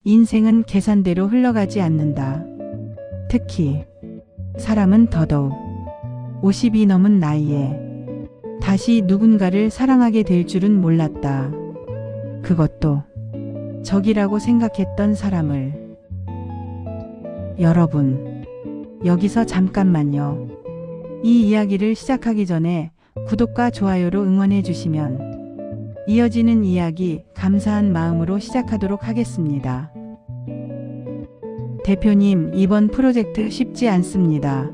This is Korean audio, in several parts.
인생은 계산대로 흘러가지 않는다. 특히 사람은 더더욱 50이 넘은 나이에 다시 누군가를 사랑하게 될 줄은 몰랐다. 그것도 적이라고 생각했던 사람을. 여러분, 여기서 잠깐만요. 이 이야기를 시작하기 전에 구독과 좋아요로 응원해 주시면 이어지는 이야기 감사한 마음으로 시작하도록 하겠습니다. 대표님, 이번 프로젝트 쉽지 않습니다.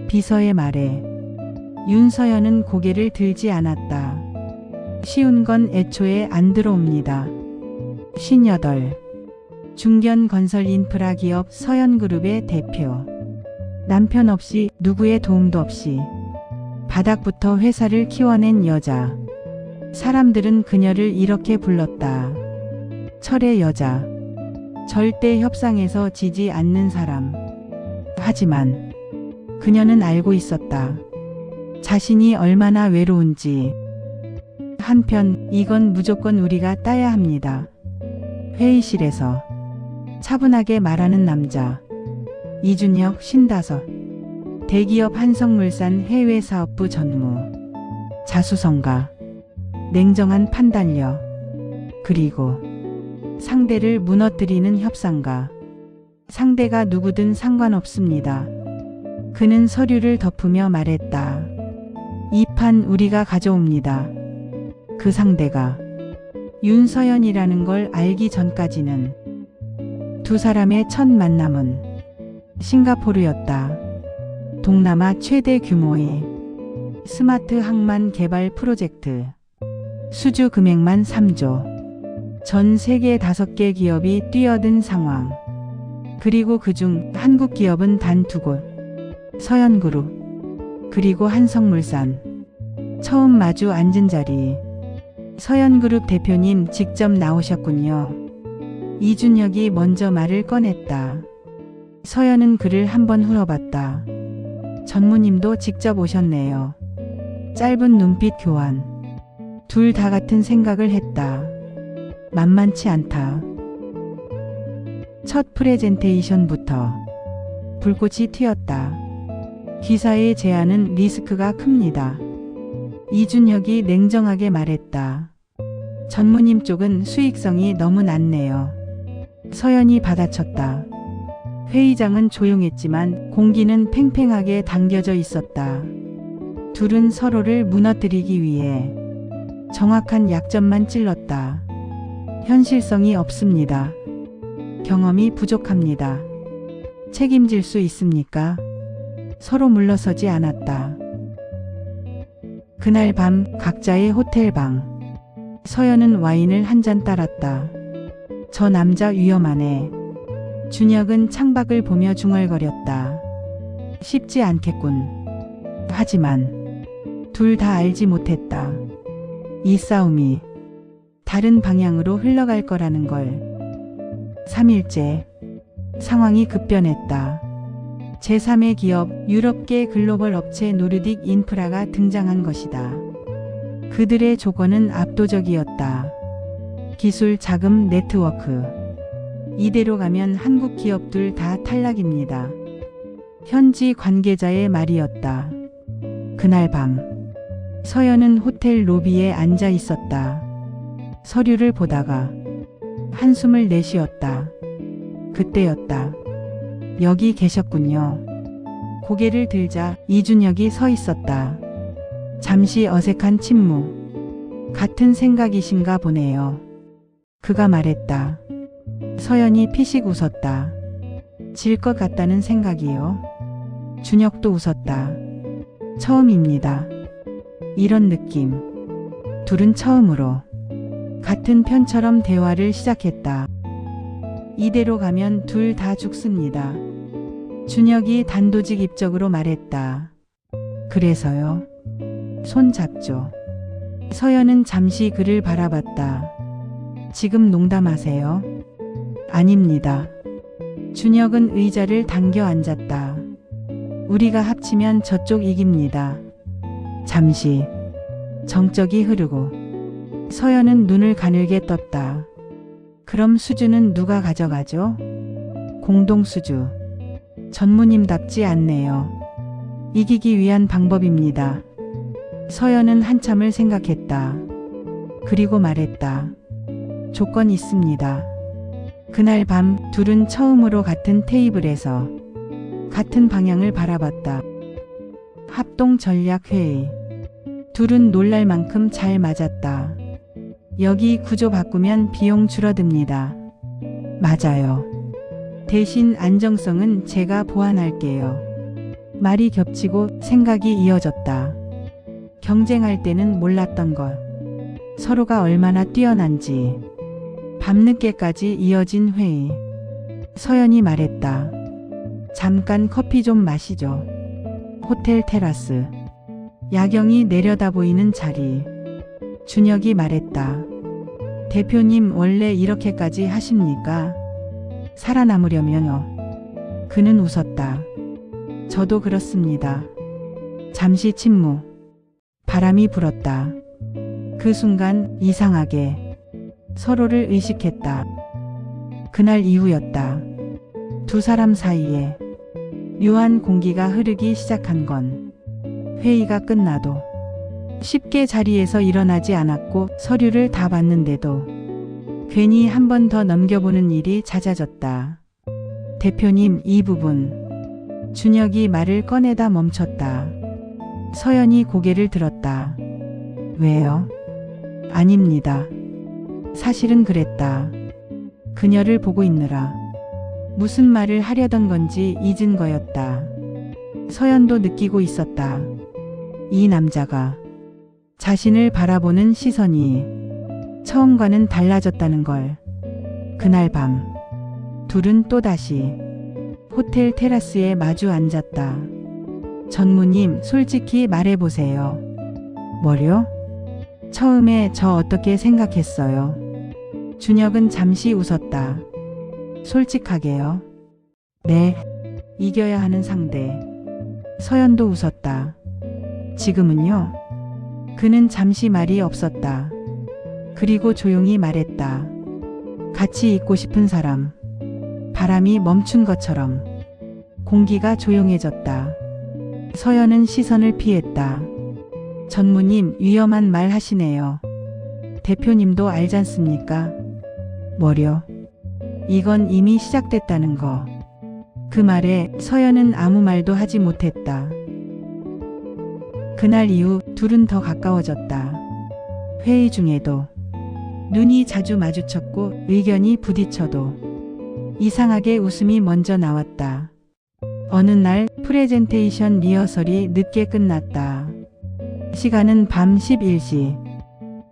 비서의 말에 윤서연은 고개를 들지 않았다. 쉬운 건 애초에 안 들어옵니다. 58. 중견건설인프라 기업 서연그룹의 대표. 남편 없이 누구의 도움도 없이 바닥부터 회사를 키워낸 여자. 사람들은 그녀를 이렇게 불렀다. 철의 여자. 절대 협상에서 지지 않는 사람. 하지만 그녀는 알고 있었다. 자신이 얼마나 외로운지. 한편 이건 무조건 우리가 따야 합니다. 회의실에서 차분하게 말하는 남자. 이준혁 55. 대기업 한성물산 해외사업부 전무. 자수성가. 냉정한 판단력. 그리고 상대를 무너뜨리는 협상가. 상대가 누구든 상관없습니다. 그는 서류를 덮으며 말했다. 이 판 우리가 가져옵니다. 그 상대가 윤서연이라는 걸 알기 전까지는 두 사람의 첫 만남은 싱가포르였다. 동남아 최대 규모의 스마트 항만 개발 프로젝트. 수주 금액만 3조. 전 세계 5개 기업이 뛰어든 상황. 그리고 그중 한국 기업은 단 2곳. 서연그룹. 그리고 한성물산. 처음 마주 앉은 자리. 서연그룹 대표님 직접 나오셨군요. 이준혁이 먼저 말을 꺼냈다. 서연은 그를 한번 흘어봤다. 전무님도 직접 오셨네요. 짧은 눈빛 교환. 둘 다 같은 생각을 했다. 만만치 않다. 첫 프레젠테이션부터 불꽃이 튀었다. 기사의 제안은 리스크가 큽니다. 이준혁이 냉정하게 말했다. 전무님 쪽은 수익성이 너무 낮네요. 서연이 받아쳤다. 회의장은 조용했지만 공기는 팽팽하게 당겨져 있었다. 둘은 서로를 무너뜨리기 위해 정확한 약점만 찔렀다. 현실성이 없습니다. 경험이 부족합니다. 책임질 수 있습니까? 서로 물러서지 않았다. 그날 밤 각자의 호텔방. 서연은 와인을 한 잔 따랐다. 저 남자 위험하네. 준혁은 창밖을 보며 중얼거렸다. 쉽지 않겠군. 하지만 둘 다 알지 못했다. 이 싸움이 다른 방향으로 흘러갈 거라는 걸. 3일째. 상황이 급변했다. 제3의 기업 유럽계 글로벌 업체 노르딕 인프라가 등장한 것이다. 그들의 조건은 압도적이었다. 기술, 자금, 네트워크. 이대로 가면 한국 기업들 다 탈락입니다. 현지 관계자의 말이었다. 그날 밤 서연은 호텔 로비에 앉아 있었다. 서류를 보다가 한숨을 내쉬었다. 그때였다. 여기 계셨군요. 고개를 들자 이준혁이 서 있었다. 잠시 어색한 침묵. 같은 생각이신가 보네요. 그가 말했다. 서연이 피식 웃었다. 질 것 같다는 생각이요. 준혁도 웃었다. 처음입니다. 이런 느낌. 둘은 처음으로 같은 편처럼 대화를 시작했다. 이대로 가면 둘 다 죽습니다. 준혁이 단도직입적으로 말했다. 그래서요? 손 잡죠. 서연은 잠시 그를 바라봤다. 지금 농담하세요? 아닙니다. 준혁은 의자를 당겨 앉았다. 우리가 합치면 저쪽 이깁니다. 잠시 정적이 흐르고 서연은 눈을 가늘게 떴다. 그럼 수주는 누가 가져가죠? 공동수주. 전무님답지 않네요. 이기기 위한 방법입니다. 서연은 한참을 생각했다. 그리고 말했다. 조건 있습니다. 그날 밤 둘은 처음으로 같은 테이블에서 같은 방향을 바라봤다. 합동전략회의. 둘은 놀랄 만큼 잘 맞았다. 여기 구조 바꾸면 비용 줄어듭니다. 맞아요. 대신 안정성은 제가 보완할게요. 말이 겹치고 생각이 이어졌다. 경쟁할 때는 몰랐던 것. 서로가 얼마나 뛰어난지. 밤늦게까지 이어진 회의. 서연이 말했다. 잠깐 커피 좀 마시죠. 호텔 테라스. 야경이 내려다 보이는 자리. 준혁이 말했다. 대표님 원래 이렇게까지 하십니까? 살아남으려면요. 그는 웃었다. 저도 그렇습니다. 잠시 침묵. 바람이 불었다. 그 순간 이상하게 서로를 의식했다. 그날 이후였다. 두 사람 사이에 묘한 공기가 흐르기 시작한 건 회의가 끝나도 쉽게 자리에서 일어나지 않았고 서류를 다 봤는데도 괜히 한 번 더 넘겨보는 일이 잦아졌다. 대표님, 이 부분. 준혁이 말을 꺼내다 멈췄다. 서연이 고개를 들었다. 왜요? 아닙니다. 사실은 그랬다. 그녀를 보고 있느라 무슨 말을 하려던 건지 잊은 거였다. 서연도 느끼고 있었다. 이 남자가 자신을 바라보는 시선이 처음과는 달라졌다는 걸. 그날 밤 둘은 또다시 호텔 테라스에 마주 앉았다. 전무님, 솔직히 말해보세요. 뭐요? 처음에 저 어떻게 생각했어요? 준혁은 잠시 웃었다. 솔직하게요? 네, 이겨야 하는 상대. 서연도 웃었다. 지금은요? 그는 잠시 말이 없었다. 그리고 조용히 말했다. 같이 있고 싶은 사람. 바람이 멈춘 것처럼 공기가 조용해졌다. 서연은 시선을 피했다. 전무님, 위험한 말 하시네요. 대표님도 알잖습니까? 뭐려? 이건 이미 시작됐다는 거. 그 말에 서연은 아무 말도 하지 못했다. 그날 이후 둘은 더 가까워졌다. 회의 중에도 눈이 자주 마주쳤고 의견이 부딪혀도 이상하게 웃음이 먼저 나왔다. 어느 날 프레젠테이션 리허설이 늦게 끝났다. 시간은 밤 11시.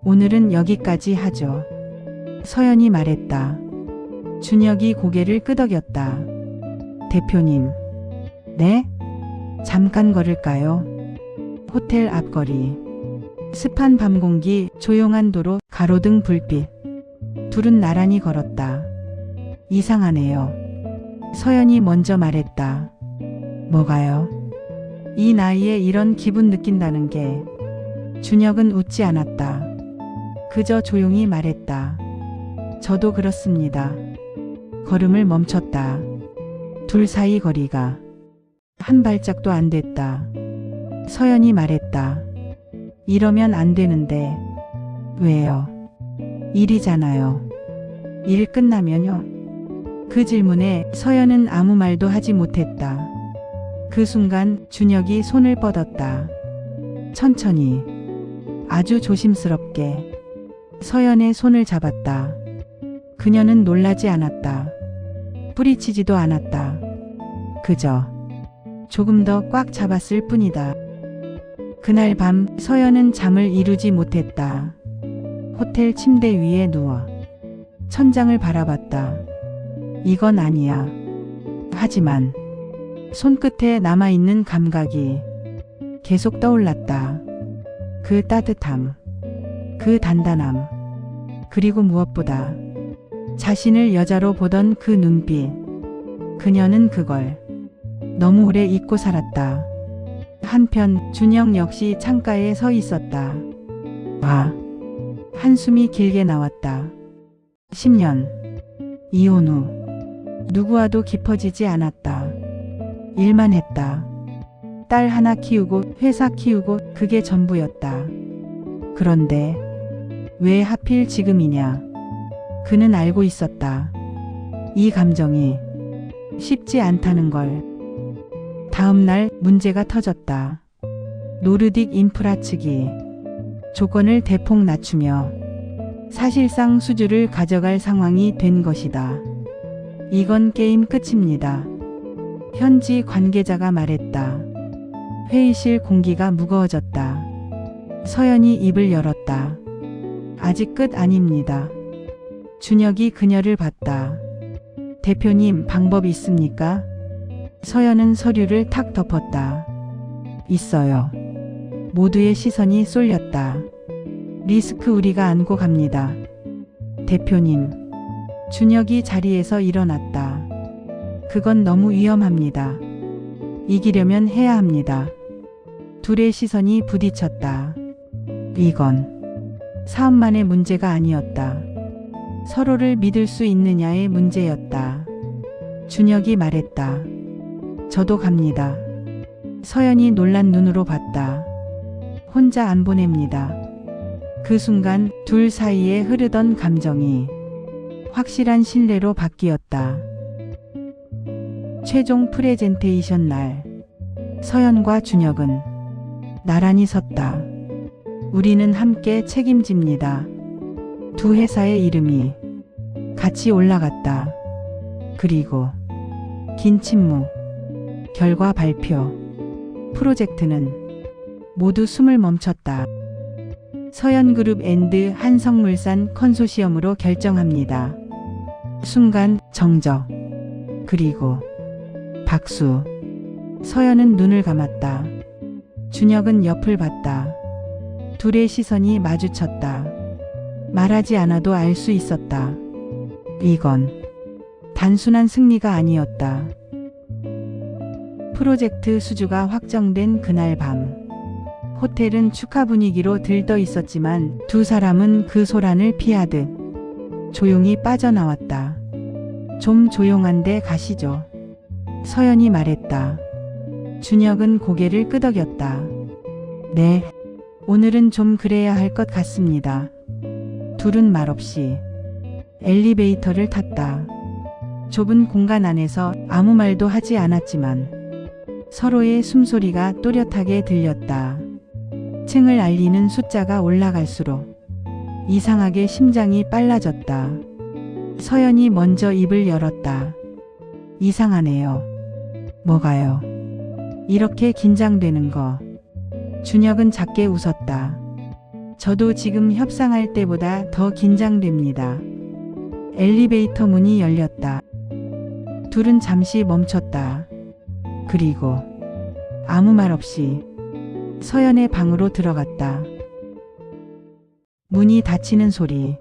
오늘은 여기까지 하죠. 서연이 말했다. 준혁이 고개를 끄덕였다. 대표님. 네? 잠깐 걸을까요? 호텔 앞거리. 습한 밤 공기, 조용한 도로, 가로등 불빛. 둘은 나란히 걸었다. 이상하네요. 서연이 먼저 말했다. 뭐가요? 이 나이에 이런 기분 느낀다는 게. 준혁은 웃지 않았다. 그저 조용히 말했다. 저도 그렇습니다. 걸음을 멈췄다. 둘 사이 거리가 한 발짝도 안 됐다. 서연이 말했다. 이러면 안 되는데. 왜요? 일이잖아요. 일 끝나면요? 그 질문에 서연은 아무 말도 하지 못했다. 그 순간 준혁이 손을 뻗었다. 천천히, 아주 조심스럽게 서연의 손을 잡았다. 그녀는 놀라지 않았다. 뿌리치지도 않았다. 그저 조금 더 꽉 잡았을 뿐이다. 그날 밤 서연은 잠을 이루지 못했다. 호텔 침대 위에 누워 천장을 바라봤다. 이건 아니야. 하지만 손끝에 남아있는 감각이 계속 떠올랐다. 그 따뜻함, 그 단단함, 그리고 무엇보다 자신을 여자로 보던 그 눈빛. 그녀는 그걸 너무 오래 잊고 살았다. 한편 준혁 역시 창가에 서 있었다. 한숨이 길게 나왔다. 10년. 이혼 후 누구와도 깊어지지 않았다. 일만 했다. 딸 하나 키우고 회사 키우고 그게 전부였다. 그런데 왜 하필 지금이냐? 그는 알고 있었다. 이 감정이 쉽지 않다는 걸. 다음 날 문제가 터졌다. 노르딕 인프라 측이 조건을 대폭 낮추며 사실상 수주를 가져갈 상황이 된 것이다. 이건 게임 끝입니다. 현지 관계자가 말했다. 회의실 공기가 무거워졌다. 서연이 입을 열었다. 아직 끝 아닙니다. 준혁이 그녀를 봤다. 대표님, 방법 있습니까? 서연은 서류를 탁 덮었다. 있어요. 모두의 시선이 쏠렸다. 리스크 우리가 안고 갑니다. 대표님. 준혁이 자리에서 일어났다. 그건 너무 위험합니다. 이기려면 해야 합니다. 둘의 시선이 부딪혔다. 이건 사업만의 문제가 아니었다. 서로를 믿을 수 있느냐의 문제였다. 준혁이 말했다. 저도 갑니다. 서연이 놀란 눈으로 봤다. 혼자 안 보냅니다. 그 순간 둘 사이에 흐르던 감정이 확실한 신뢰로 바뀌었다. 최종 프레젠테이션 날, 서연과 준혁은 나란히 섰다. 우리는 함께 책임집니다. 두 회사의 이름이 같이 올라갔다. 그리고 긴 침묵, 결과 발표. 프로젝트는 모두 숨을 멈췄다. 서연그룹 앤드 한성물산 컨소시엄으로 결정합니다. 순간 정적, 그리고 박수. 서연은 눈을 감았다. 준혁은 옆을 봤다. 둘의 시선이 마주쳤다. 말하지 않아도 알 수 있었다. 이건 단순한 승리가 아니었다. 프로젝트 수주가 확정된 그날 밤, 호텔은 축하 분위기로 들떠 있었지만 두 사람은 그 소란을 피하듯 조용히 빠져나왔다. 좀 조용한데 가시죠. 서연이 말했다. 준혁은 고개를 끄덕였다. 네, 오늘은 좀 그래야 할 것 같습니다. 둘은 말없이 엘리베이터를 탔다. 좁은 공간 안에서 아무 말도 하지 않았지만 서로의 숨소리가 또렷하게 들렸다. 층을 알리는 숫자가 올라갈수록 이상하게 심장이 빨라졌다. 서연이 먼저 입을 열었다. 이상하네요. 뭐가요? 이렇게 긴장되는 거. 준혁은 작게 웃었다. 저도 지금 협상할 때보다 더 긴장됩니다. 엘리베이터 문이 열렸다. 둘은 잠시 멈췄다. 그리고 아무 말 없이 서연의 방으로 들어갔다. 문이 닫히는 소리.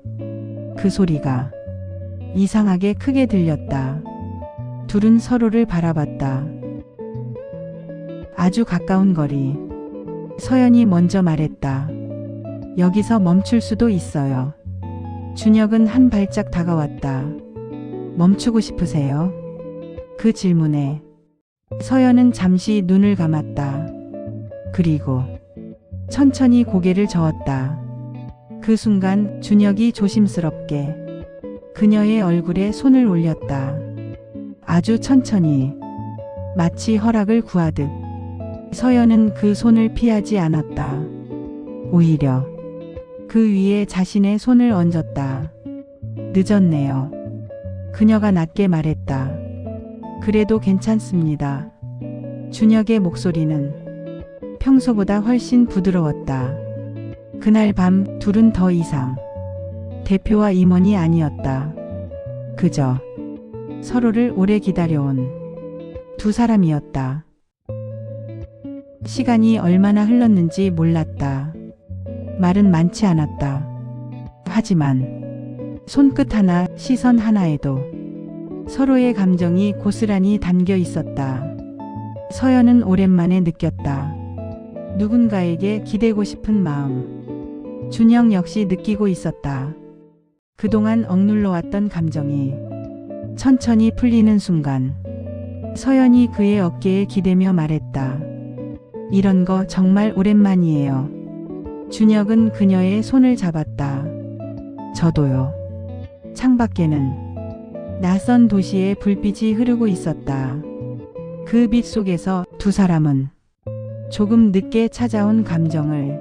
그 소리가 이상하게 크게 들렸다. 둘은 서로를 바라봤다. 아주 가까운 거리. 서연이 먼저 말했다. 여기서 멈출 수도 있어요. 준혁은 한 발짝 다가왔다. 멈추고 싶으세요? 그 질문에 서연은 잠시 눈을 감았다. 그리고 천천히 고개를 저었다. 그 순간 준혁이 조심스럽게 그녀의 얼굴에 손을 올렸다. 아주 천천히, 마치 허락을 구하듯. 서연은 그 손을 피하지 않았다. 오히려 그 위에 자신의 손을 얹었다. 늦었네요. 그녀가 낮게 말했다. 그래도 괜찮습니다. 준혁의 목소리는 평소보다 훨씬 부드러웠다. 그날 밤 둘은 더 이상 대표와 임원이 아니었다. 그저 서로를 오래 기다려온 두 사람이었다. 시간이 얼마나 흘렀는지 몰랐다. 말은 많지 않았다. 하지만 손끝 하나, 시선 하나에도 서로의 감정이 고스란히 담겨 있었다. 서연은 오랜만에 느꼈다. 누군가에게 기대고 싶은 마음. 준혁 역시 느끼고 있었다. 그동안 억눌러왔던 감정이 천천히 풀리는 순간 서연이 그의 어깨에 기대며 말했다. 이런 거 정말 오랜만이에요. 준혁은 그녀의 손을 잡았다. 저도요. 창밖에는 낯선 도시의 불빛이 흐르고 있었다. 그 빛 속에서 두 사람은 조금 늦게 찾아온 감정을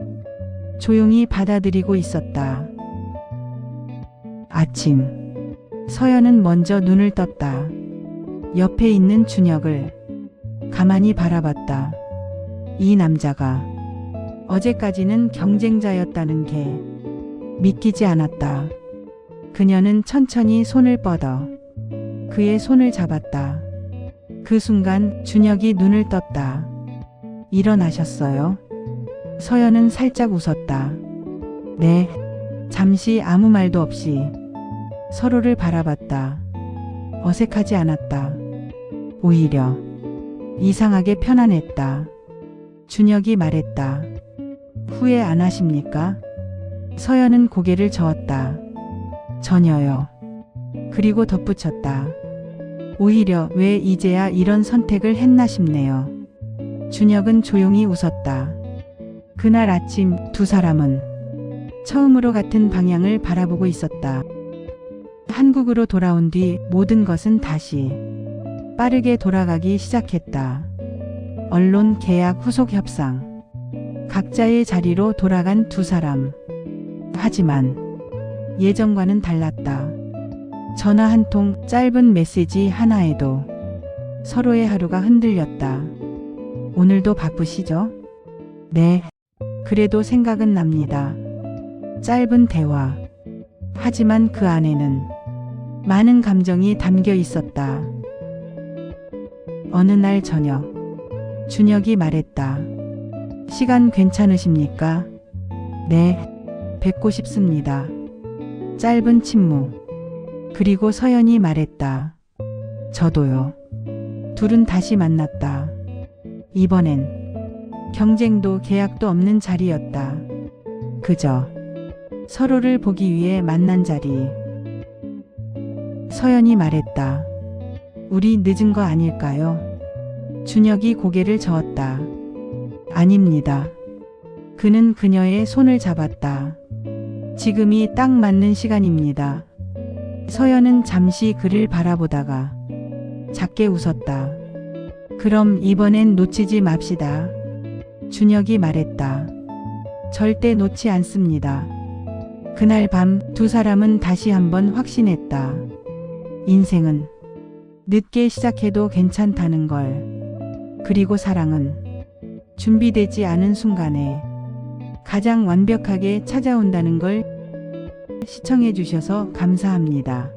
조용히 받아들이고 있었다. 아침, 서연은 먼저 눈을 떴다. 옆에 있는 준혁을 가만히 바라봤다. 이 남자가 어제까지는 경쟁자였다는 게 믿기지 않았다. 그녀는 천천히 손을 뻗어 그의 손을 잡았다. 그 순간 준혁이 눈을 떴다. 일어나셨어요? 서연은 살짝 웃었다. 네. 잠시 아무 말도 없이 서로를 바라봤다. 어색하지 않았다. 오히려 이상하게 편안했다. 준혁이 말했다. 후회 안 하십니까? 서연은 고개를 저었다. 전혀요. 그리고 덧붙였다. 오히려 왜 이제야 이런 선택을 했나 싶네요. 준혁은 조용히 웃었다. 그날 아침 두 사람은 처음으로 같은 방향을 바라보고 있었다. 한국으로 돌아온 뒤 모든 것은 다시 빠르게 돌아가기 시작했다. 언론 계약 후속 협상. 각자의 자리로 돌아간 두 사람. 하지만 예전과는 달랐다. 전화 한 통, 짧은 메시지 하나에도 서로의 하루가 흔들렸다. 오늘도 바쁘시죠? 네. 그래도 생각은 납니다. 짧은 대화. 하지만 그 안에는 많은 감정이 담겨 있었다. 어느 날 저녁, 준혁이 말했다. 시간 괜찮으십니까? 네. 뵙고 싶습니다. 짧은 침묵. 그리고 서연이 말했다. 저도요. 둘은 다시 만났다. 이번엔 경쟁도 계약도 없는 자리였다. 그저 서로를 보기 위해 만난 자리. 서연이 말했다. 우리 늦은 거 아닐까요? 준혁이 고개를 저었다. 아닙니다. 그는 그녀의 손을 잡았다. 지금이 딱 맞는 시간입니다. 서연은 잠시 그를 바라보다가 작게 웃었다. 그럼 이번엔 놓치지 맙시다. 준혁이 말했다. 절대 놓지 않습니다. 그날 밤 두 사람은 다시 한번 확신했다. 인생은 늦게 시작해도 괜찮다는 걸. 그리고 사랑은 준비되지 않은 순간에 가장 완벽하게 찾아온다는 걸. 시청해 주셔서 감사합니다.